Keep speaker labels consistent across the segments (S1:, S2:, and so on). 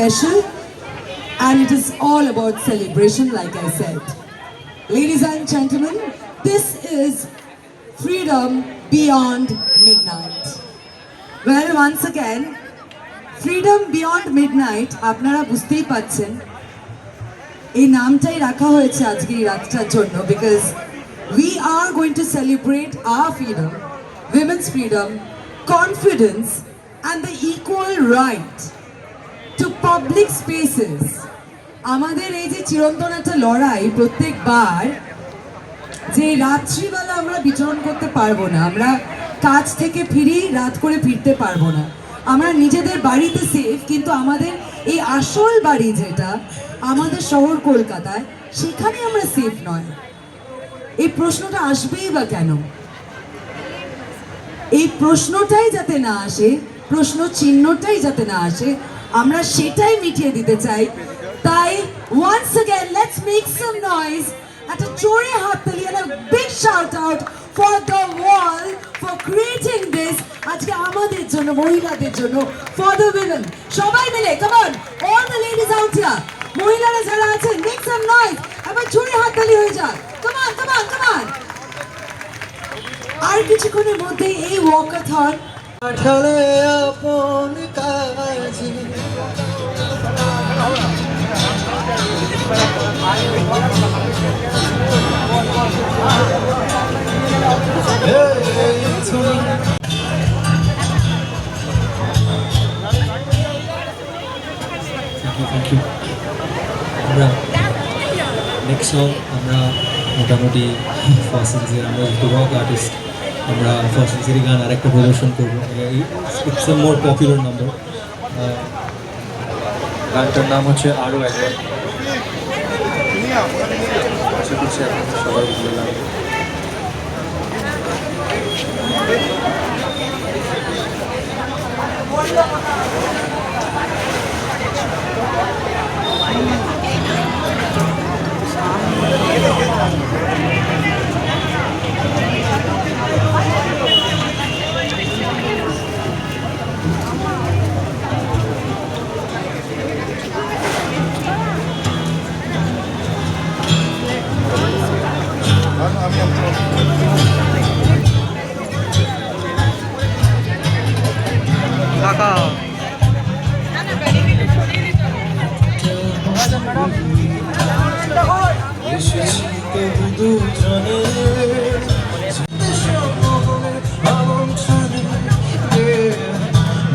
S1: special and it is all about celebration, like I said. Ladies and gentlemen, this is Freedom Beyond Midnight. Well, once again, Freedom Beyond Midnight, আপনারা বুঝতেই পাচ্ছেন এই নামটাই রাখা হয়েছে আজকে এই রাতটার জন্য because we are going to celebrate our freedom, women's freedom, confidence and the equal right to public spaces. আমাদের এই যে চিরন্তন একটা লড়াই, প্রত্যেকবার যে রাত্রিবেলা আমরা বিচরণ করতে পারবো না, আমরা কাজ থেকে ফিরি রাত করে ফিরতে পারবো না, আমরা নিজেদের বাড়িতে সেফ, কিন্তু আমাদের এই আসল বাড়ি যেটা আমাদের শহর কলকাতায়, সেখানে আমরা সেফ নয়। এই প্রশ্নটা আসবেই বা কেন? এই প্রশ্নটাই যাতে না আসে, প্রশ্ন চিহ্নটাই যাতে না আসে, আমরা সেটাই মিটিয়ে দিতে চাই। তাই once again let's make some noise at a জোরে হাততালি and a big shout out for the wall for creating this আজকে আমাদের জন্য, মহিলাদের জন্য, for the women। সবাই মিলে come on, all the ladies out here, মহিলারা যারা আছেন, make some noise, আবার জোরে হাততালি হয়ে যাক, come on come on come on। আর কিছুক্ষণের মধ্যে এই ওয়াকাথন
S2: ঢালে আপন কাজে আমরা নেক্সট সং আমরা মোটামুটি ফার্স্ট সিরিজের আমরা যেহেতু রক আর্টিস্ট, আমরা ফার্স্ট সিরিজের গান আরেকটা প্রদর্শন করবো। It's a more popular number. গানটার নাম হচ্ছে আরও একবার। আশা করছি আপনাদের সবার ভালো লাগবে।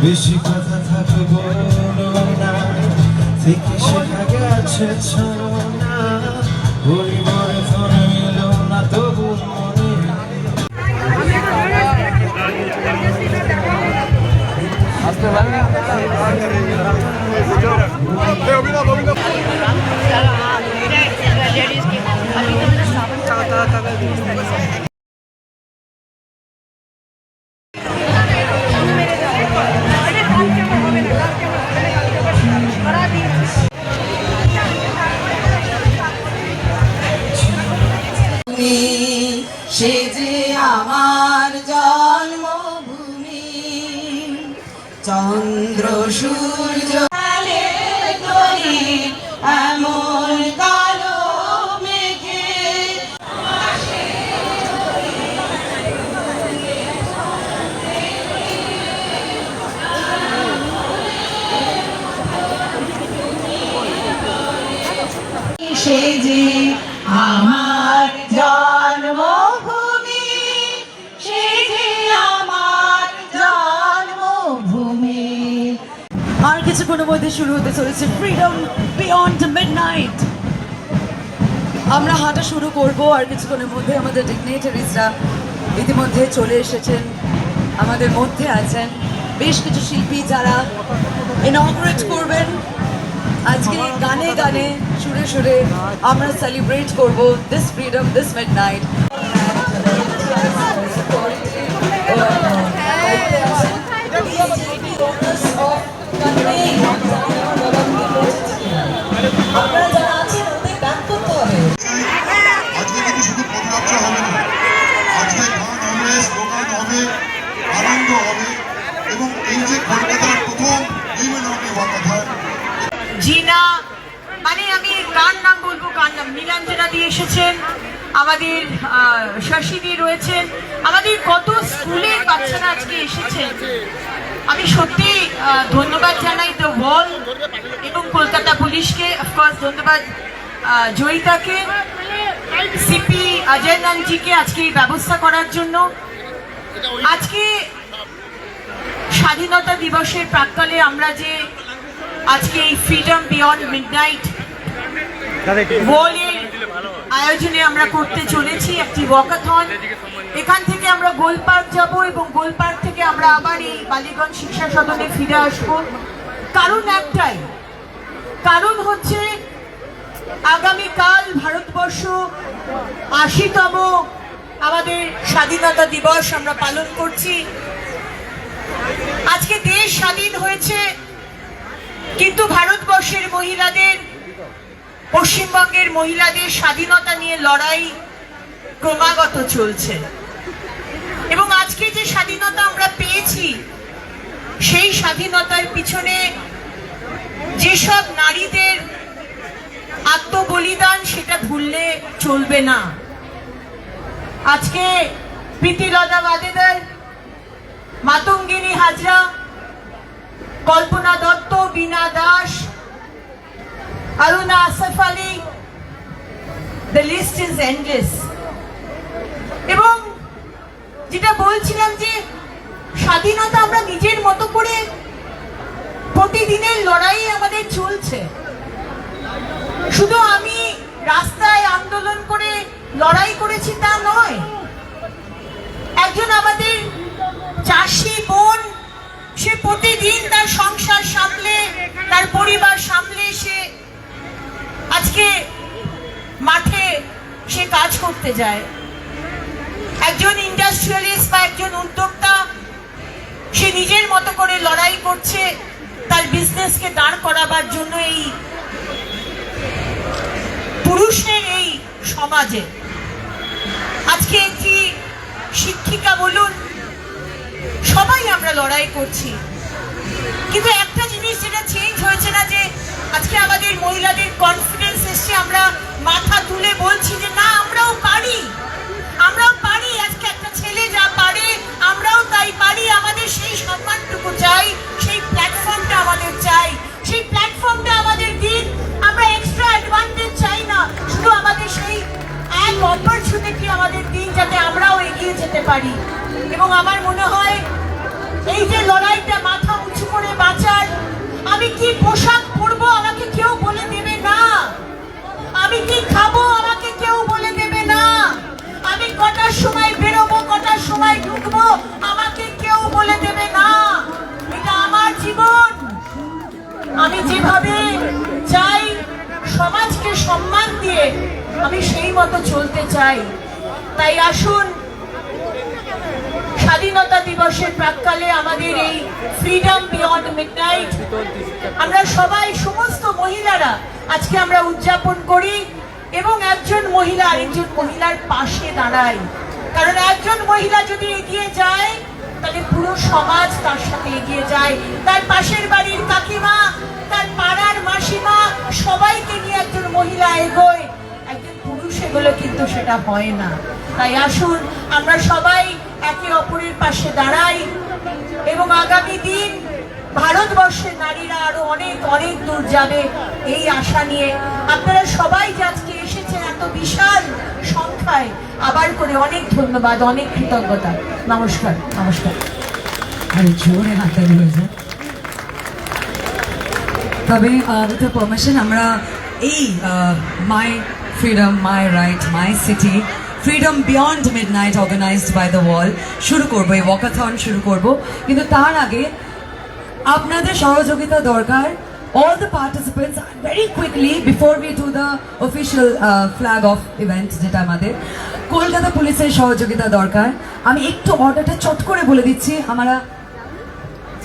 S2: বেশি কথা থাকে বলো না, থেকে শেখা গেছে ছাড়ো না, পরিবারে ফোনে এলো না তবু মনে।
S1: সে যে আমার জন্মভূমি, চন্দ্র সূর্য এমন কালো মেঘে সে যে আমার জন্মভূমি, সে যে আমার জন্মভূমি। আর কিছুক্ষণের মধ্যে শুরু হতে চলেছে ফ্রিডম বিয়ন্ড মিডনাইট। আমরা হাঁটা শুরু করব আর কিছুক্ষণের মধ্যে আমাদের ডিগনিটারিজরা ইতিমধ্যে চলে এসেছেন, আমাদের মধ্যে আছেন বেশ কিছু শিল্পী যারা ইনঅগ্রেট করবেন। আজকে গানে গানে সুরে সুরে আমরা সেলিব্রেট করব দিস ফ্রিডম দিস মিডনাইট। আপনারা যারা আছেন ওদের ব্যাক করতে হবে।
S3: আজকে কিন্তু শুধু পদযাত্রা হবে না, আজকে গান হবে, স্লোগান হবে, আনন্দ হবে এবং এই যে কলকাতার প্রথম উইমেন অনলি ওয়াকাথন
S4: আমাদের শশীদি রয়েছেন, আমাদের কত স্কুলের বাচ্চারা আজকে এসেছেন। আমি সত্যি ধন্যবাদ জানাই দ্য ওয়াল এবং কলকাতা পুলিশকে, অফকোর্স ধন্যবাদ জয়িতাকে, সিপি অজয় নন্দজিকে আজকে এই ব্যবস্থা করার জন্য। আজকে স্বাধীনতা দিবসের প্রাক্কালে আমরা যে আজকে এই ফ্রিডম বিয়ন্ড মিডনাইট ওয়ালের আয়োজনে আমরা করতে চলেছি একটি ওয়াকাথন। এখান থেকে আমরা গোল পার্ক যাব এবং গোল পার্ক থেকে আমরা আবার এই বালিগঞ্জ শিক্ষা সদনে ফিরে আসব। কারণ একটাই, কারণ হচ্ছে আগামীকাল ভারতবর্ষ ৮০তম আমাদের স্বাধীনতা দিবস আমরা পালন করছি। আজকে দেশ স্বাধীন হয়েছে, কিন্তু ভারতবর্ষের মহিলাদের, পশ্চিমবঙ্গের মহিলাদের স্বাধীনতা নিয়ে লড়াই ক্রমাগত চলছে। এবং আজকে যে স্বাধীনতা আমরা পেয়েছি, সেই স্বাধীনতার পিছনে যেসব নারীদের আত্মবলিদান, সেটা ভুললে চলবে না। আজকে Pritilata Waddedar, Matangini Hazra, Kalpana Dutta, Bina Das, Aruna Asaf Ali, the list is endless. এবং যেটা বলছিলাম যে স্বাধীনতা আমরা নিজের মতো করে প্রতিদিনের লড়াই আমাদের চলছে। শুধু আমি রাস্তায় আন্দোলন করে লড়াই করেছি তা নয়, একজন আমাদের চাষি বোন, সে প্রতিদিন তার সংসার সামলে, তার পরিবার সামলে সে আজকে মাঠে সে কাজ করতে যায়। একজন ইন্ডাস্ট্রিয়ালিস্ট বা একজন উদ্যোক্তা, সে নিজের মতো করে লড়াই করছে তার বিজনেসকে দাঁড় করাবার জন্য এই পুরুষের এই সমাজে। আজকে একটি শিক্ষিকা বলুন, সবাই আমরা লড়াই করছি, কিন্তু একটা জিনিস যেটা চেঞ্জ হয়েছে না, যে আজকে আমাদের মহিলাদের কনফিডেন্স এসছে, আমরা মাথা তুলে বলছি যে না, আমরাও পারি, আমরাও পারি। আজকে একটা ছেলে যা পারে আমরাও তাই পারি। আমাদের সেই সম্মানটুকু চাই, সেই প্ল্যাটফর্মটা আমাদের চাই, সেই প্ল্যাটফর্মটা আমাদের দিন। আমরা এক্সট্রা অ্যাডভান্টেজ চাই না, শুধু আমাদের সেই এক অপরচুনিটি আমাদের দিন, যাতে আমরাও এগিয়ে যেতে পারি। এবং আমার মনে হয় এই যে লড়াইটা মাথা উঁচু করে বাঁচার, আমি কি পোশাক পরবো আমাকে কেউ বলে দেবে না, আমি কি খাবো আমাকে কেউ বলে দেবে না, আমি কটার সময় বেরোবো, কটার সময় ঢুকবো আমাকে কেউ বলে দেবে না। এটা আমার জীবন, আমি যেভাবে চাই সমাজকে সম্মান দিয়ে আমি সেই মতো চলতে চাই। তাই আসুন, স্বাধীনতা দিবসের প্রাক্কালে আমাদের এই ফ্রিডম বিয়ন্ড মিডনাইট আমরা সবাই, সমস্ত মহিলারা আজকে আমরা উদযাপন করি এবং একজন মহিলা আরেকজন মহিলার পাশে দাঁড়াই। কারণ একজন মহিলা যদি এগিয়ে যায়, তাহলে পুরো সমাজ তার সাথে এগিয়ে যায়। তার পাশের বাড়ির কাকিমা, তার পাড়ার মাসিমা, সবাইকে নিয়ে একজন মহিলা এগোয়। একজন পুরুষ এগোলে কিন্তু সেটা হয় না। তাই আসুন আমরা সবাই একে অপরের পাশে দাঁড়াই এবং আগামী দিন ভারতবর্ষের নারীরা আরো অনেক অনেক দূর যাবে এই আশা নিয়ে। আপনারা সবাই যে আজকে এসেছেন এত বিশাল সংখ্যায়, আবার করে অনেক ধন্যবাদ, অনেক কৃতজ্ঞতা। নমস্কার। নমস্কার।
S1: আর জোরে হাততালি হয়ে যায়। তবে উইথ পারমিশন আমরা এই my freedom, my right, my city, freedom beyond midnight organised by the wall শুরু করবো, এই ওয়াকাথন শুরু করবো। কিন্তু তার আগে আপনাদের সহযোগিতা দরকার। All the participants, very quickly before we do the official flag off event, যেটা আমাদের কলকাতা পুলিশের সহযোগিতা দরকার। আমি একটু অর্ডারটা চট করে বলে দিচ্ছি। আমরা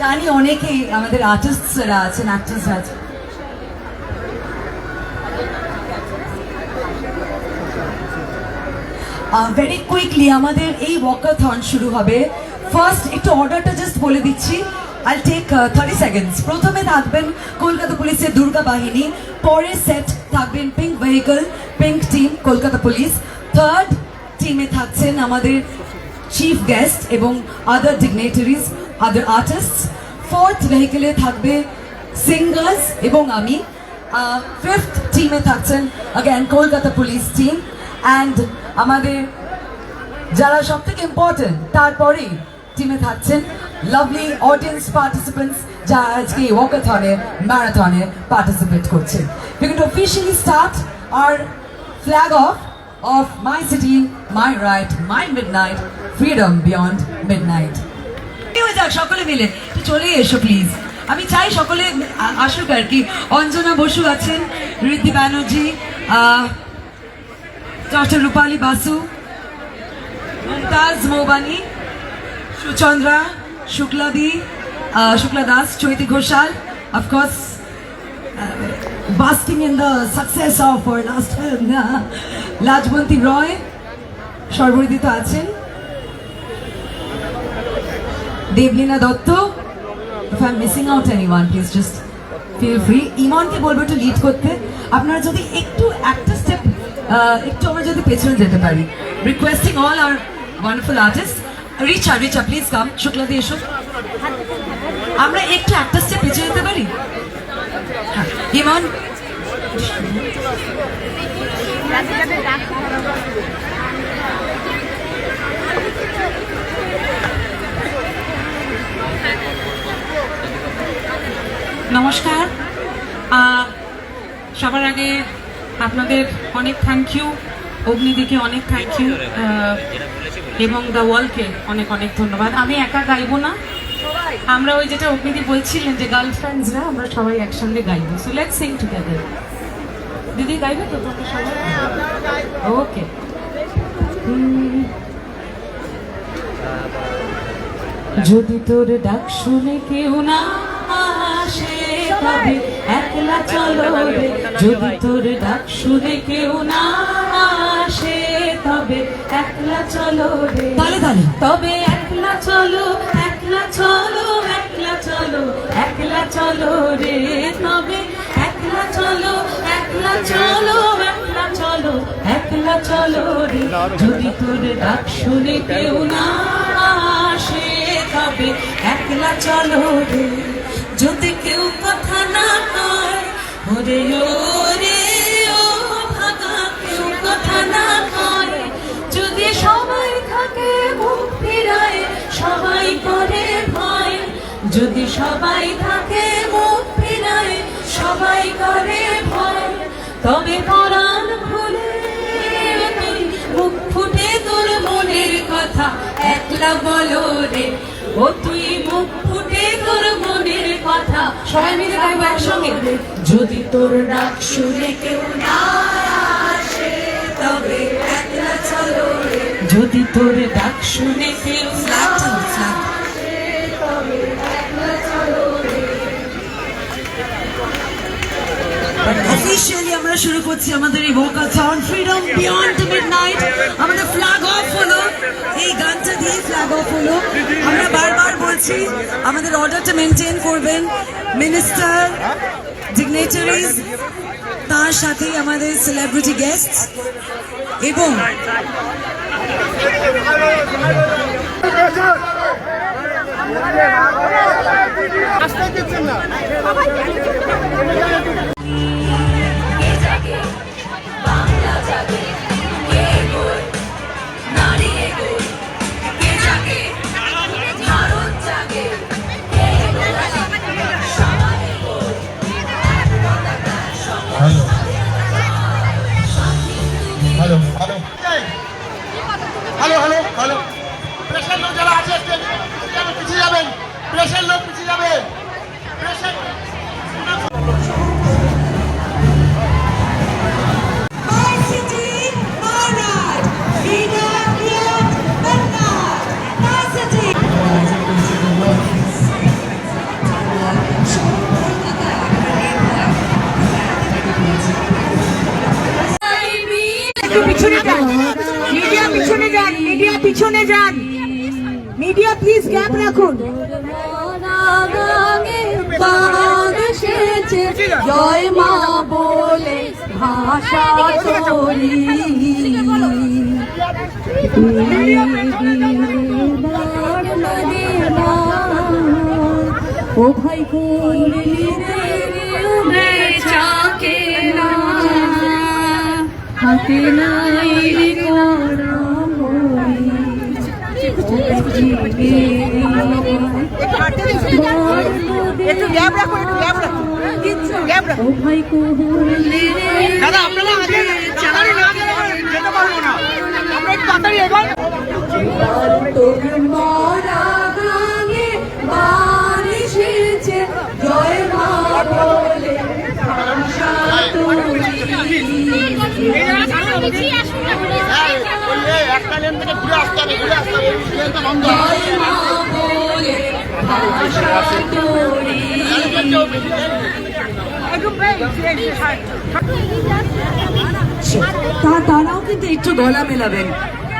S1: জানি অনেকেই আমাদের আর্টিস্টরা আছেন, অ্যাক্টর্সরা আছেন। ভেরি কুইকলি আমাদের এই ওয়াকাথন শুরু হবে। ফার্স্ট একটু অর্ডারটা জাস্ট বলে দিচ্ছি। I'll take 30 seconds. প্রথমে থাকবেন কলকাতা পুলিশের দুর্গা বাহিনী, পরে সেট থাকবেন pink vehicle, pink team, Kolkata police. Third টিমে থাকছেন আমাদের চিফ গেস্ট এবং আদার ডিগনেটারিজ, আদার আর্টিস্টস। ফোর্থ ভেহিকেলে থাকবে সিঙ্গার্স এবং আমি। ফিফথ টিমে থাকছেন again Kolkata police team. And আমাদের যারা সব থেকে ইম্পর্টেন্ট তারপরেই টিমে থাকছেন লাভলি অডিয়েন্স পার্টিসিপেন্টস যারা আজকে ওয়াকাথনে ম্যারাথনে পার্টিসিপেট করছে। We can officially start our flag off of My City, My Right, My Midnight, Freedom Beyond Midnight. হয়ে যাক সকলে মিলে, একটু চলে এসো প্লিজ। আমি চাই সকলে আসুক আর কি। অঞ্জনা বসু আছেন, ঋদ্ধি ব্যানার্জি, ডক্টর রূপালী বাসু, মুমতাজ মৌবানি, সুচন্দ্রা শুক্লাদি, Shukla Das, Chaiti Ghoshal, of course basking in the success of our last film, Lajbanti Roy, সর্বরিদিত আছেন, Debolina Dutta. If I'm missing out anyone, please just feel free. ইমনকে বলবো একটু লিড করতে। আপনারা যদি একটু একটা স্টেপ একটু আমরা যদি পেছনে যেতে পারি। Requesting all our wonderful artist, Richa please come. Shukla দিয়ে এসো। আমরা একটু একটা স্টেপ পেছনে যেতে পারি। ইমন
S5: নমস্কার। সবার আগে আপনাদের অনেক থ্যাংক ইউ, অগ্নিদিকে অনেক থ্যাংক ইউ, এবং দ্য ওয়ার্ল্ডকে অনেক অনেক ধন্যবাদ। আমি একা গাইবো না, আমরা ওই যেটা অগ্নিদি বলছিলেন যে গার্লফ্রেন্ডসরা আমরা সবাই একসঙ্গে গাইবো। So let's sing together. দিদি গাইবে তো তোমরা সবাই? ওকে। যদি তোর ডাক শুনে কেউ না আসে তবে একলা চলো রে, যদি তোর ডাক শুনে কেউ না আসে তবে একলা চলো রে, তবে একলা চলো, একলা চলো, একলা চলো, একলা চলো রে, তবে একলা চলো, একলা চলো, একলা চলো, একলা চলো রে, যদি তোর ডাক শুনে কেউ না আসে তবে একলা চলো রে, যদি কেউ কথা না কয় ওরে ওরে ও ভাগা, কেউ কথা না কয়, যদি সবাই থাকে মুখ ফিরায় সবাই করে ভয়, যদি সবাই থাকে মুখ ফিরায় সবাই করে ভয়, তবে পরাণ খুলে তুই মুখ ফুটে তোর মনের কথা একলা বলো রে, ও তুই মুখ ফুটে তোর মনের কথা। সবাই মিলে গাইবো একসঙ্গে। যদি তোর ডাক শুনে কেউ না আসে তবে একলা চলো রে, যদি তোর ডাক শুনে কেউ না আসে তবে একলা চলো রে।
S1: অফিশিয়ালি আমরা শুরু করছি আমাদের এই ওয়াকাথন ফ্রিডম বিয়ন্ড মিডনাইট। আমাদের ফ্ল্যাগ অফ হলো, এই গানটা দিয়ে ফ্ল্যাগ অফ হলো। আমরা বারবার বলছি আমাদের অর্ডারটা মেনটেন করবেন। মিনিস্টার, ডিগনেটারিজ, তার সাথেই আমাদের সেলিব্রিটি গেস্ট এবং
S3: হ্যালো, প্রেসের লোক যারা আছে পিছিয়ে যাবেন, প্রেসের লোক পিছিয়ে যাবে, প্রেসের
S1: My city, my right, freedom beyond midnight. My city.
S4: পিছনে যান, মিডিয়া পিছনে যান, মিডিয়া পিছনে যান, মিডিয়া প্লিজ গ্যাপ রাখুন।
S6: জয় মা বলে ভাষা চলি
S5: ও ভাই করলি রে চাকে না হাতে নাই রে করা
S4: একটু গ্যাপ রাখো, একটু গ্যাপ রাখো, গ্যাপ রাখো।
S5: ও ভাই করলি রে
S4: দাদা আপনারা আগে চালানি না গেলে যেতে পারবো না, আমরা একটু তাড়াতাড়ি এবার।
S5: তোর মরা গানে বারিশেছে জয় মা বলে ভাষা
S3: বললে একটা লেন থেকে ঘুরে আসতে হবে, ঘুরে আসতে হবে, লেনটা বন্ধ
S5: জয় মা বলে ভাষা তোরি
S1: তারাও কিন্তু একটু গলা মেলাবেন।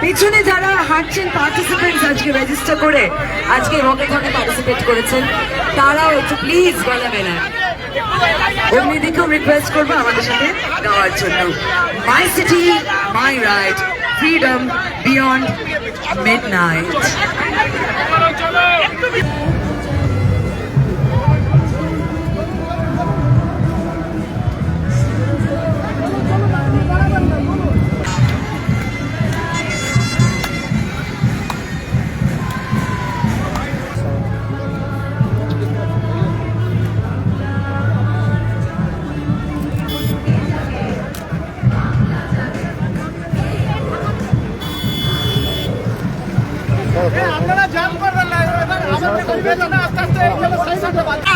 S1: পেছনে যারা হাঁটছেন পার্টিসিপেন্টস আজকে রেজিস্টার করে আজকে ওয়াকাথনে পার্টিসিপেট করেছেন, তারাও একটু প্লিজ গলা মেলান। অগ্নিদিকেও রিকোয়েস্ট করবো আমাদের সাথে গাওয়ার জন্য। মাই city my right, freedom beyond midnight.
S3: আপনারা জাম করবেন না, এবার আমাদের করবেন না, আস্তে আস্তে এগুলো সাইড করতে পারবেন।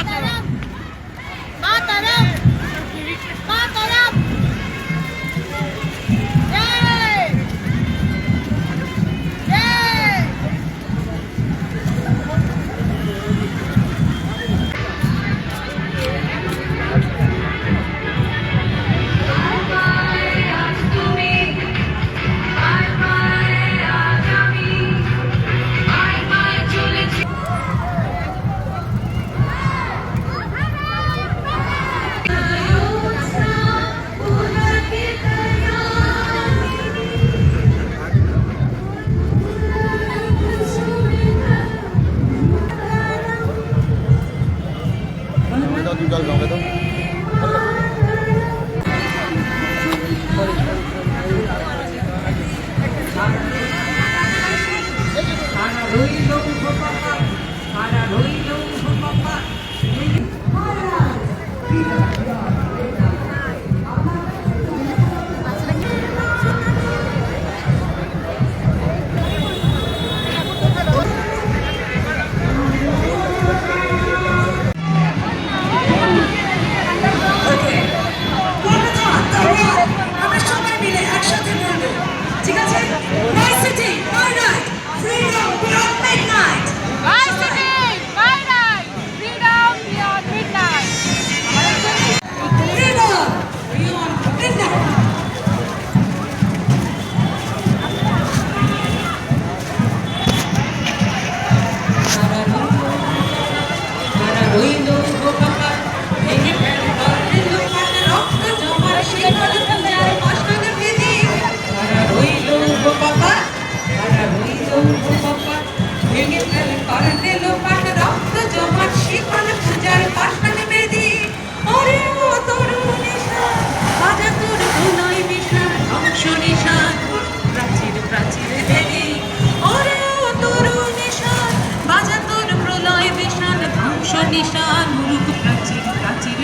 S5: নিশান মুরুক প্রাচীর প্রাচীর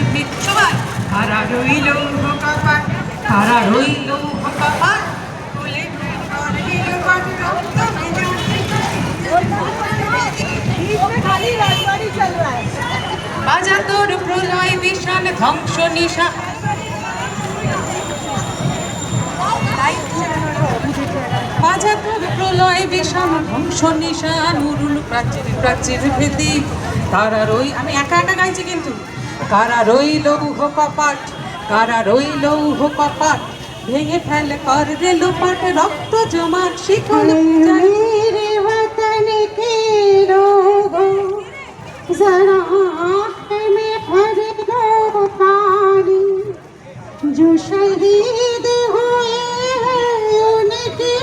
S5: সবাই হারা রইল কপাট, হারা রইল কপাট বলে বাজা তোর প্রলয় বিশাল ধ্বংস নিশান। বাজা তোর প্রলয় বিশাল ধ্বংস নিশান উরুল প্রাচীর প্রাচীর ভেদি তারা রই। আমি একা একা গাইছি কিন্তু। কারা রইল উহ কপাট, কারা রইল উহ কপাট ভেঙে ফেলে কর রে লোপাট রক্ত জমাট শিখল
S6: मेरे वतन के लोगों जरा आँख में भर लो पानी, जो शहीद हुए हैं उनके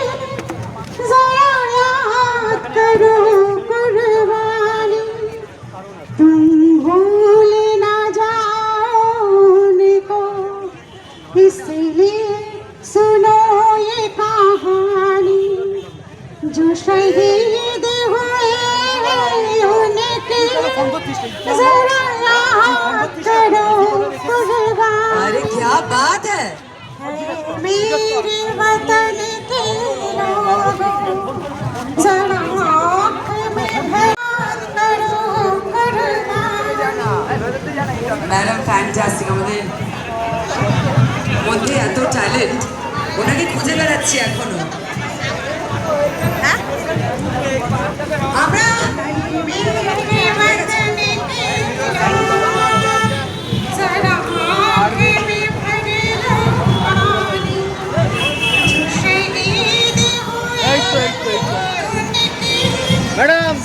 S6: जो शहीद हुए उनके जरा याद करो कुर्बान
S1: अरे क्या बात है
S6: मेरे वतन के लोगों जरा आँख में भर करो कुर्बान
S1: ম্যাডাম ফ্যান্টাস্টিক, আমাদের মধ্যে এত ট্যালেন্ট, ওনাকে খুঁজে বেড়াচ্ছি এখনো। আমরা
S6: मेरे वतन के लोगों जरा आँख में भर लो पानी जो शहीद हुए उनके
S3: मैडम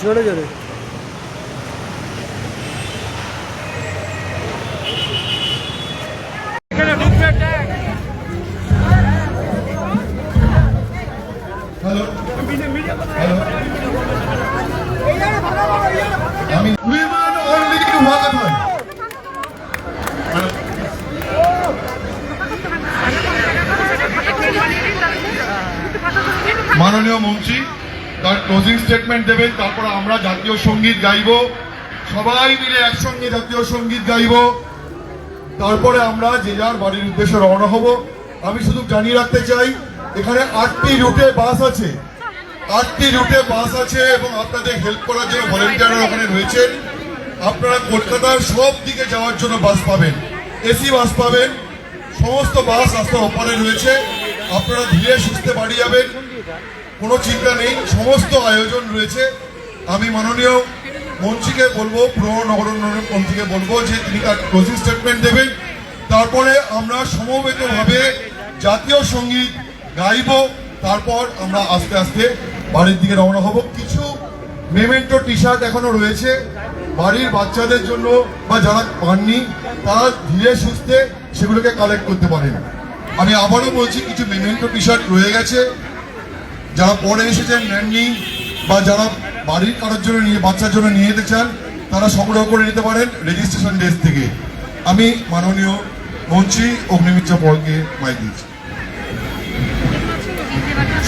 S3: जोरे जोरे
S7: হ্যালো আমি উইমেন অনলি ওয়াকাত হয় মাননীয় মন্ত্রী তার ক্লোজিং স্টেটমেন্ট দেবেন, তারপর আমরা জাতীয় সঙ্গীত গাইব, সবাই মিলে একসঙ্গে জাতীয় সঙ্গীত গাইব, তারপরে আমরা যে যার বাড়ির উদ্দেশ্যে রওনা হব। আমি শুধু জানিয়ে রাখতে চাই এখানে 8টি রুটে বাস আছে, 8টি রুটে বাস আছে এবং আপনাদের হেল্প করার জন্য ভলেন্টিয়াররা ওখানে রয়েছেন। আপনারা কলকাতার সব দিকে যাওয়ার জন্য বাস পাবেন, এসি বাস পাবেন, সমস্ত বাস রাস্তার ওপারে রয়েছে। আপনারা ধীরে সুস্থে বাড়ি যাবেন, কোনো চিন্তা নেই, সমস্ত আয়োজন রয়েছে। আমি মাননীয় মন্ত্রীকে বলবো, পুর নগর উন্নয়ন মন্ত্রীকে বলবো যে তিনি তার ক্লোজিং স্টেটমেন্ট দেবেন, তারপরে আমরা সমবেতভাবে জাতীয় সঙ্গীত গাইব, তারপর আমরা আস্তে আস্তে বাড়ির দিকে রওনা হব। কিছু মেমেন্টো টি শার্ট এখনো রয়েছে বাড়ির বাচ্চাদের জন্য, বা যারা পাননি তারা ধীরে সুস্থে সেগুলোকে কালেক্ট করতে পারেন। আমি আবারও বলছি কিছু মেমেন্টো টি শার্ট রয়ে গেছে, যারা পরে এসেছেন নেননি বা যারা বাড়ির কারোর জন্য নিয়ে বাচ্চার জন্য নিয়ে যেতে চান তারা সংগ্রহ করে নিতে পারেন রেজিস্ট্রেশন ডেস্ক থেকে। আমি মাননীয় মন্ত্রী অগ্নিমিত্র পলকে মাইক দিচ্ছি।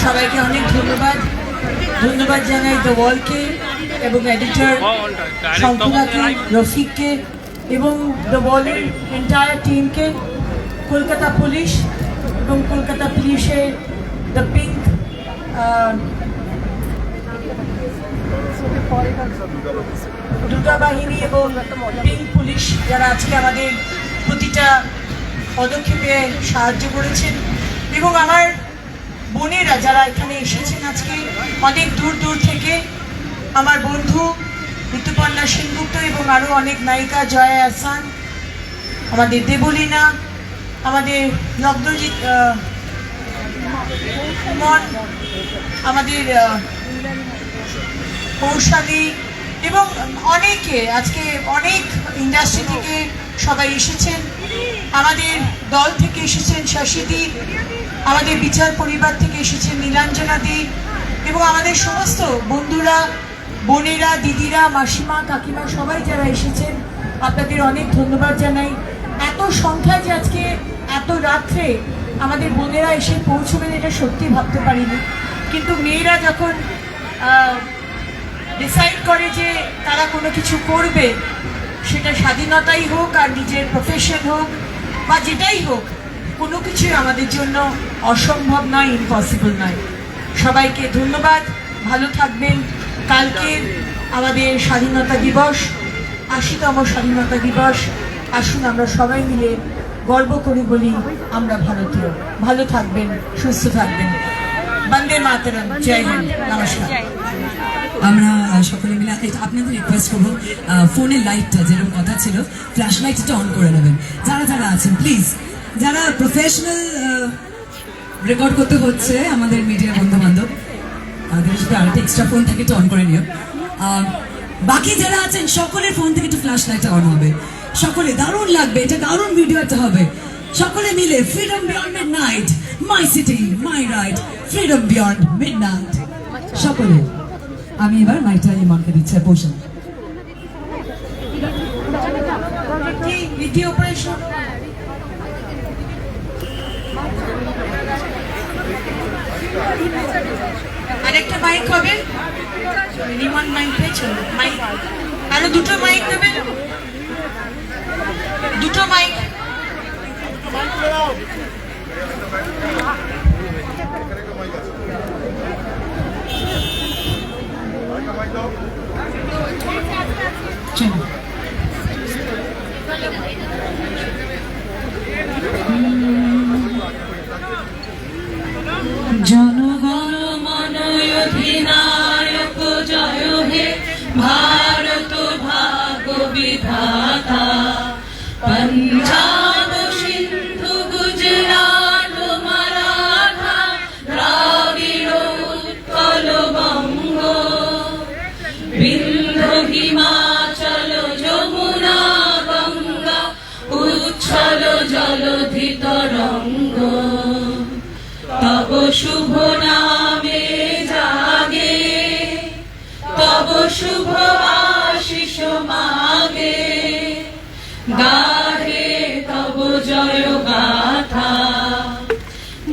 S4: সবাইকে অনেক ধন্যবাদ জানাই দ্য ওয়ালকে এবং এডিটর শঙ্কুদাকে, রফিককে এবং দ্য ওয়ালের এন্টায়ার টিমকে, কলকাতা পুলিশ এবং কলকাতা পুলিশের দ্য পিঙ্ক দুর্গা বাহিনী এবং পিঙ্ক পুলিশ যারা আজকে আমাদের প্রতিটা পদক্ষেপে সাহায্য করেছেন, এবং আমার বোনেরা যারা এখানে এসেছেন আজকে অনেক দূর দূর থেকে, আমার বন্ধু ঋতুপর্ণা সেনগুপ্ত এবং আরও অনেক নায়িকা, জয়া আহসান, আমাদের দেবলীনা, আমাদের লগ্নজিৎ মন, আমাদের কৌশালী এবং অনেকে আজকে অনেক ইন্ডাস্ট্রি থেকে সবাই এসেছেন। আমাদের দল থেকে এসেছেন শশীদি, আমাদের বিচার পরিবার থেকে এসেছেন নীলাঞ্জনা দি, এবং আমাদের সমস্ত বন্ধুরা, বোনেরা, দিদিরা, মাসিমা, কাকিমা সবাই যারা এসেছেন আপনাদের অনেক ধন্যবাদ জানাই। এত সংখ্যা যে আজকে এত ক্ষেত্রে আমাদের বোনেরা এসে পৌঁছবেন এটা সত্যি ভাবতে পারিনি, কিন্তু মেয়েরা যখন ডিসাইড করে যে তারা কোনো কিছু করবে, সেটা স্বাধীনতাই হোক আর নিজের প্রফেশন হোক বা যেটাই হোক, কোনো কিছুই আমাদের জন্য অসম্ভব নয়, ইম্পসিবল নয়। সবাইকে ধন্যবাদ, ভালো থাকবেন। কালকের আমাদের স্বাধীনতা দিবস, ৮০তম স্বাধীনতা দিবস। আসুন আমরা সবাই মিলে গর্ব করে বলি আমরা ভারতীয়। ভালো থাকবেন, সুস্থ থাকবেন। বন্দে মাতরম, জয় হিন্দ, নমস্কার।
S1: আমরা সকলে মিলে আপনাদের রিকোয়েস্ট করবো, ফোনের লাইটটা যেরকম কথা ছিল, ফ্ল্যাশ লাইটটা অন করে নেবেন যারা যারা আছেন প্লিজ। যারা প্রফেশনাল রেকর্ড করতে হচ্ছে আমাদের মিডিয়া বন্ধু বান্ধব, তাদের সাথে আরেকটা এক্সট্রা ফোন থেকে একটু অন করে নিও। বাকি যারা আছেন সকলের ফোন থেকে একটু ফ্ল্যাশ লাইটটা অন হবে। সকলে দারুণ লাগবে, এটা দারুণ ভিডিও একটা হবে। সকলে মিলে freedom beyond midnight, my city my right, freedom beyond midnight. সকলে, আমি এবার মাইকটা ইমনকে দিচ্ছি, পোষণ।
S4: দ্বিতীয় অপারেশন আরেকটা মাইক হবে, রিমন মাইক পেয়েছো? মাইক আরো দুটো মাইক দেবে, দুটো মাইক।
S1: চলো।
S5: জনগণ মন অধিনায়ক জয় হে ভারত ভাগ্য বিধাতা, পঞ্জাব সিন্ধু গুজরাট মারাঠা দ্রাবিড় উৎকল বঙ্গ, বিন্ধ্য হিমাচল যমুনা গঙ্গা উচ্ছল জলধি তরঙ্গ, তব শুভ নামে জাগে, তব শুভ আশিস মাগে, গাহে তব জয় গাথা।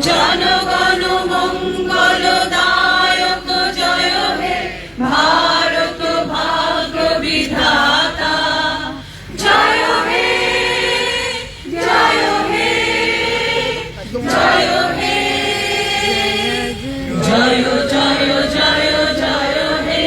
S5: জনগণ মঙ্গল দায়ক জয় হে ভারত ভাগ্য বিধাতা, জয় হে জয় হে জয় হে, জয় জয় জয় জয় হে।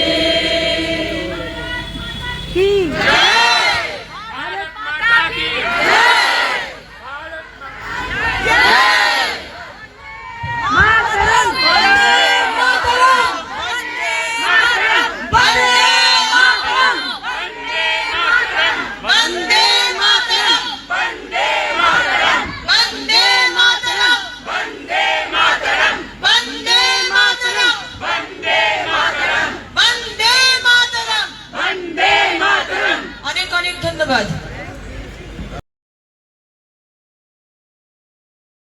S4: অনেক অনেক ধন্যবাদ।